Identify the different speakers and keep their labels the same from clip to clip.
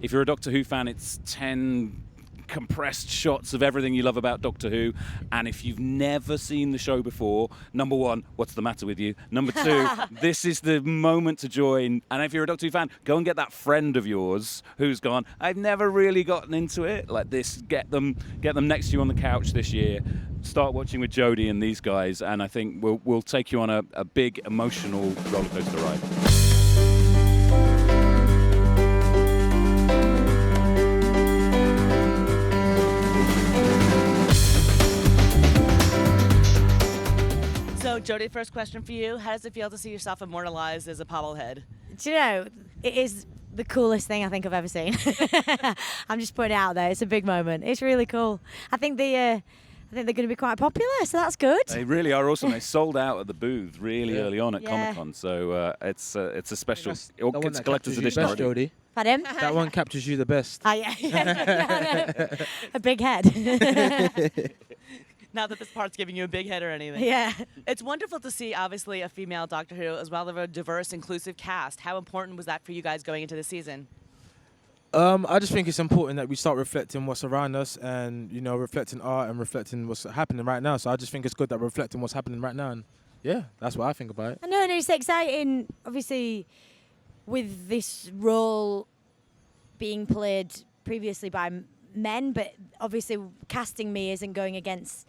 Speaker 1: If you're a Doctor Who fan, it's 10 compressed shots of everything you love about Doctor Who. And if you've never seen the show before, number one, what's the matter with you? Number two, this is the moment to join. And if you're a Doctor Who fan, go and get that friend of yours who's gone, I've never really gotten into it like this. Get them next to you on the couch this year. Start watching with Jodie and these guys, and I think we'll take you on a big emotional roller coaster ride.
Speaker 2: So, Jodie, first question for you. How does it feel to see yourself immortalized as a bobblehead?
Speaker 3: Do you know, it is the coolest thing I think I've ever seen. I'm just putting it out there. It's a big moment. It's really cool. I think they're going to be quite popular, so that's good.
Speaker 1: They really are awesome. They sold out at the booth really early on at Comic-Con, so it's a special. It's a collector's edition.
Speaker 4: Best, Jodie.
Speaker 3: Pardon?
Speaker 4: That one captures you the best.
Speaker 3: Yeah. A big head.
Speaker 2: Not that this part's giving you a big head or anything.
Speaker 3: Yeah.
Speaker 2: It's wonderful to see, obviously, a female Doctor Who as well as a diverse, inclusive cast. How important was that for you guys going into the season?
Speaker 4: I just think it's important that we start reflecting what's around us and, reflecting art and reflecting what's happening right now. So I just think it's good that we're reflecting what's happening right now. And, yeah, that's what I think about it.
Speaker 3: I know, and it's exciting, obviously, with this role being played previously by men, but obviously casting me isn't going against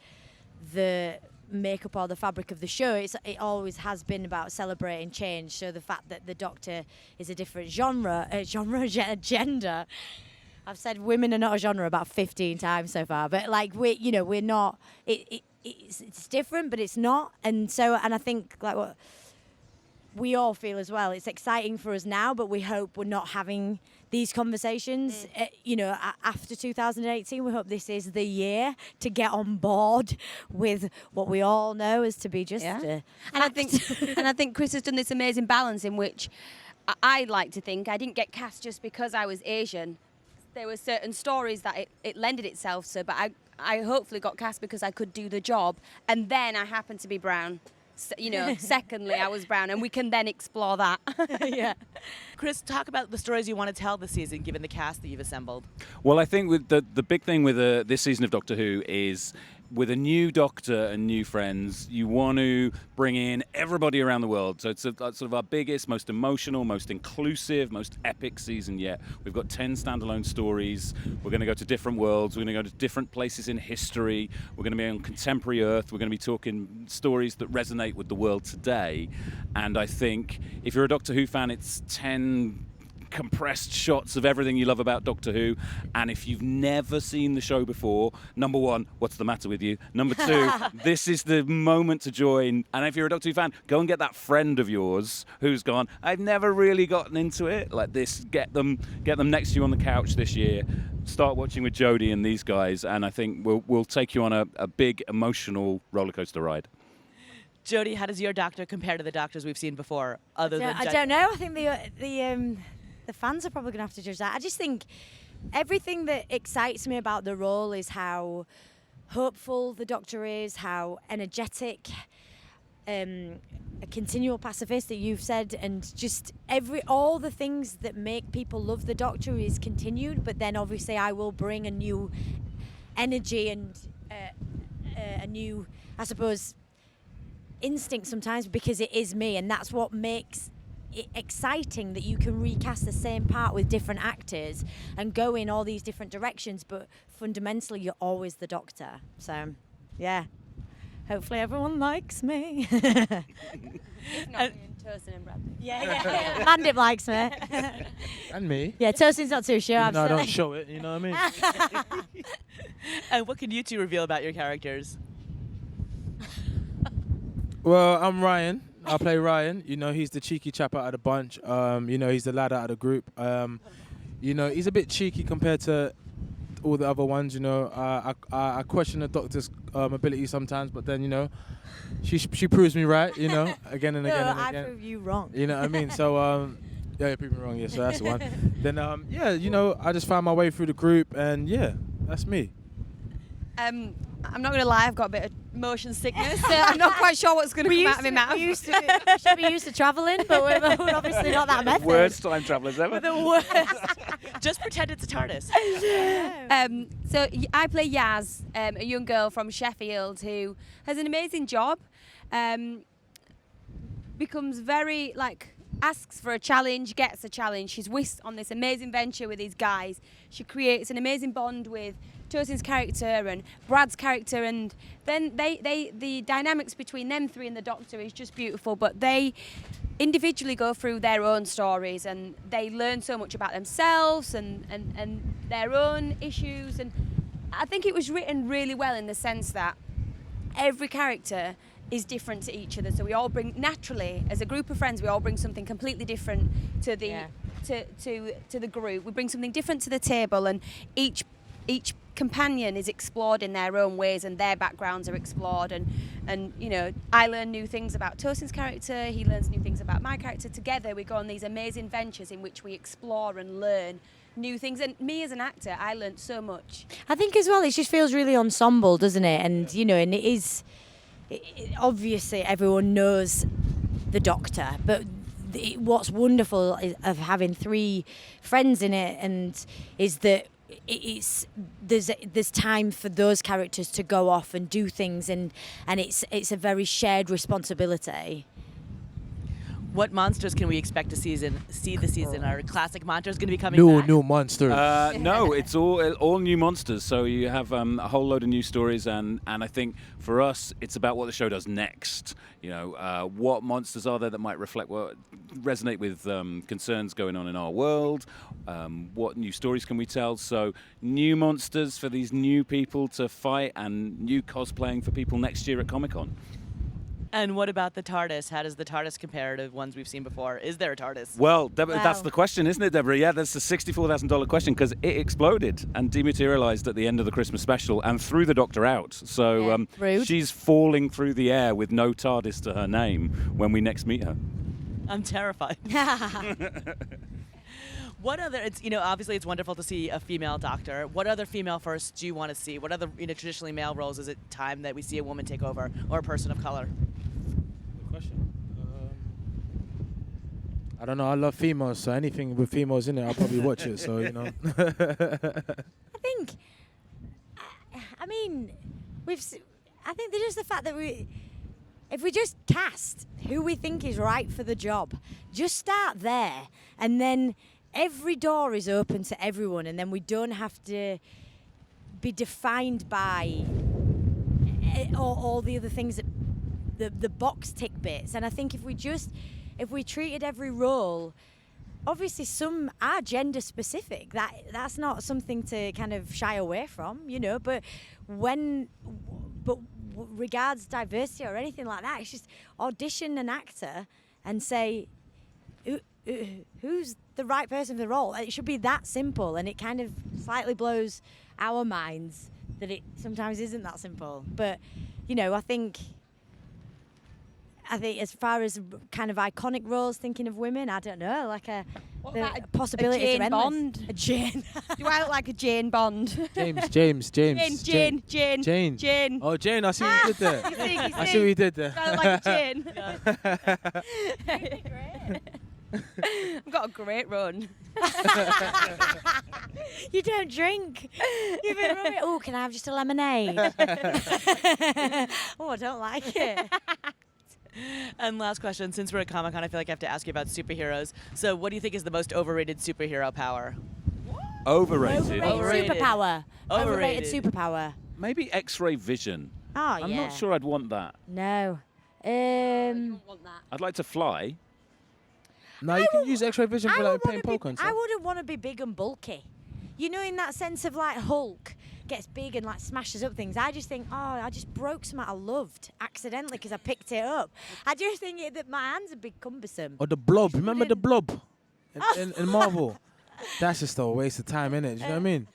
Speaker 3: the makeup or the fabric of the show. It always has been about celebrating change. So the fact that the Doctor is a different gender. I've said women are not a genre about 15 times so far, but like we're not. It's different, but it's not. And I think like what we all feel as well. It's exciting for us now, but we hope we're not having these conversations, after 2018. We hope this is the year to get on board with what we all know is to be just.
Speaker 5: And I think Chris has done this amazing balance in which I like to think I didn't get cast just because I was Asian. There were certain stories that it lended itself to, but I hopefully got cast because I could do the job, and then I happened to be brown. Secondly, I was brown, and we can then explore that.
Speaker 2: Yeah. Chris, talk about the stories you want to tell this season, given the cast that you've assembled.
Speaker 1: Well, I think with the big thing with this season of Doctor Who is with a new Doctor and new friends, you want to bring in everybody around the world. So it's sort of our biggest, most emotional, most inclusive, most epic season yet. We've got 10 standalone stories. We're going to go to different worlds. We're going to go to different places in history. We're going to be on contemporary Earth. We're going to be talking stories that resonate with the world today. And I think if you're a Doctor Who fan, it's 10 compressed shots of everything you love about Doctor Who. And if you've never seen the show before, number one, what's the matter with you? Number two, this is the moment to join. And if you're a Doctor Who fan, go and get that friend of yours who's gone, I've never really gotten into it like this. Get them next to you on the couch this year. Start watching with Jodie and these guys, and I think we'll take you on a big emotional roller coaster ride.
Speaker 2: Jodie, how does your Doctor compare to the Doctors we've seen before?
Speaker 3: I don't know. I think the fans are probably going to have to judge that. I just think everything that excites me about the role is how hopeful the Doctor is, how energetic, a continual pacifist that you've said, and just all the things that make people love the Doctor is continued. But then obviously I will bring a new energy and a new, I suppose, instinct sometimes, because it is me, and that's what makes it exciting, that you can recast the same part with different actors and go in all these different directions, but fundamentally you're always the Doctor. So yeah, hopefully everyone likes me.
Speaker 5: If not, Tosin and Bradley.
Speaker 3: Yeah. Mandip likes me.
Speaker 4: And me.
Speaker 3: Yeah, Tosin's not too sure.
Speaker 4: No, I don't show it, you know what I mean?
Speaker 2: And what can you two reveal about your characters?
Speaker 4: Well, I'm Ryan. I play Ryan. He's the cheeky chap out of the bunch. He's the lad out of the group. He's a bit cheeky compared to all the other ones. I question the Doctor's ability sometimes, but then, she proves me right, again and again and again.
Speaker 3: I prove you wrong.
Speaker 4: You know what I mean? So, yeah, you proved me wrong. Yeah, so that's the one. Then, I just found my way through the group, and yeah, that's me.
Speaker 5: I'm not going to lie, I've got a bit of motion sickness. I'm not quite sure what's going to come out of my mouth.
Speaker 3: We should be used to travelling, but we're obviously not that method.
Speaker 1: Worst time travellers ever.
Speaker 3: We're the worst.
Speaker 2: Just pretend it's a TARDIS.
Speaker 5: I play Yaz, a young girl from Sheffield who has an amazing job. Becomes very asks for a challenge, gets a challenge. She's whisked on this amazing venture with these guys. She creates an amazing bond with Tosin's character and Brad's character, and then the dynamics between them three and the Doctor is just beautiful. But they individually go through their own stories, and they learn so much about themselves and their own issues. And I think it was written really well in the sense that every character is different to each other, so we all bring, naturally as a group of friends, we all bring something completely different to the to the group. We bring something different to the table, and each companion is explored in their own ways, and their backgrounds are explored, and you know, I learn new things about Tosin's character, he learns new things about my character. Together we go on these amazing ventures in which we explore and learn new things, and me as an actor, I learned so much.
Speaker 3: I think as well, it just feels really ensemble, doesn't it? And you know, and it is. Obviously, everyone knows the Doctor, but what's wonderful of having three friends in it, and is that there's time for those characters to go off and do things, and it's a very shared responsibility.
Speaker 2: What monsters can we expect to see this season? Are classic monsters going to be coming back?
Speaker 4: New monsters.
Speaker 1: No, it's all new monsters. So you have a whole load of new stories, and I think for us, it's about what the show does next. You know, what monsters are there that might resonate with concerns going on in our world? What new stories can we tell? So new monsters for these new people to fight, and new cosplaying for people next year at Comic-Con.
Speaker 2: And what about the TARDIS? How does the TARDIS compare to ones we've seen before? Is there a TARDIS?
Speaker 1: Well, that's the question, isn't it, Deborah? Yeah, that's the $64,000 question, because it exploded and dematerialized at the end of the Christmas special and threw the Doctor out. So
Speaker 3: rude.
Speaker 1: She's falling through the air with no TARDIS to her name when we next meet her.
Speaker 2: I'm terrified. What other? Obviously it's wonderful to see a female Doctor. What other female firsts do you want to see? What other, traditionally male roles is it time that we see a woman take over, or a person of color?
Speaker 4: Good question. I don't know. I love females, so anything with females in it, I'll probably watch it. So you know.
Speaker 3: I think. I mean, I think there's just the fact that if we just cast who we think is right for the job, just start there, and then every door is open to everyone, and then we don't have to be defined by all the other things that the box tick bits. And I think if we treated every role, obviously some are gender specific, that's not something to kind of shy away from, you know, but regards diversity or anything like that, it's just audition an actor and say who's the right person for the role. It should be that simple, and it kind of slightly blows our minds that it sometimes isn't that simple. But you know, I think as far as kind of iconic roles, thinking of women, I don't know, like possibilities
Speaker 5: Jane
Speaker 3: are endless.
Speaker 5: Bond?
Speaker 3: A Jane.
Speaker 5: Do I look like a Jane Bond?
Speaker 4: James.
Speaker 5: Jane.
Speaker 4: Oh, Jane, I see what you did there.
Speaker 5: You see?
Speaker 4: I see what you did there.
Speaker 5: I look like a Jane. I've got a great run.
Speaker 3: You don't drink. You've been rubbing. Oh, can I have just a lemonade? Oh, I don't like it.
Speaker 2: And last question, since we're at Comic-Con, I feel like I have to ask you about superheroes. So what do you think is the most overrated superhero power?
Speaker 1: Overrated.
Speaker 2: Overrated.
Speaker 3: Superpower.
Speaker 2: Overrated.
Speaker 3: Superpower.
Speaker 1: Maybe X-ray vision.
Speaker 3: Oh,
Speaker 1: I'm
Speaker 3: yeah.
Speaker 1: not sure I'd want that.
Speaker 3: No.
Speaker 1: I'd like to fly.
Speaker 4: No, you can use X-ray vision for like playing poker and
Speaker 3: I
Speaker 4: stuff.
Speaker 3: wouldn't want to be big and bulky. You know, in that sense of like Hulk gets big and like smashes up things. I just think, I just broke something I loved accidentally because I picked it up. I just think that my hands are big cumbersome.
Speaker 4: Or the Blob. Remember the
Speaker 3: wouldn't-
Speaker 4: Blob in Marvel? That's just a waste of time, innit? Do you know what I mean?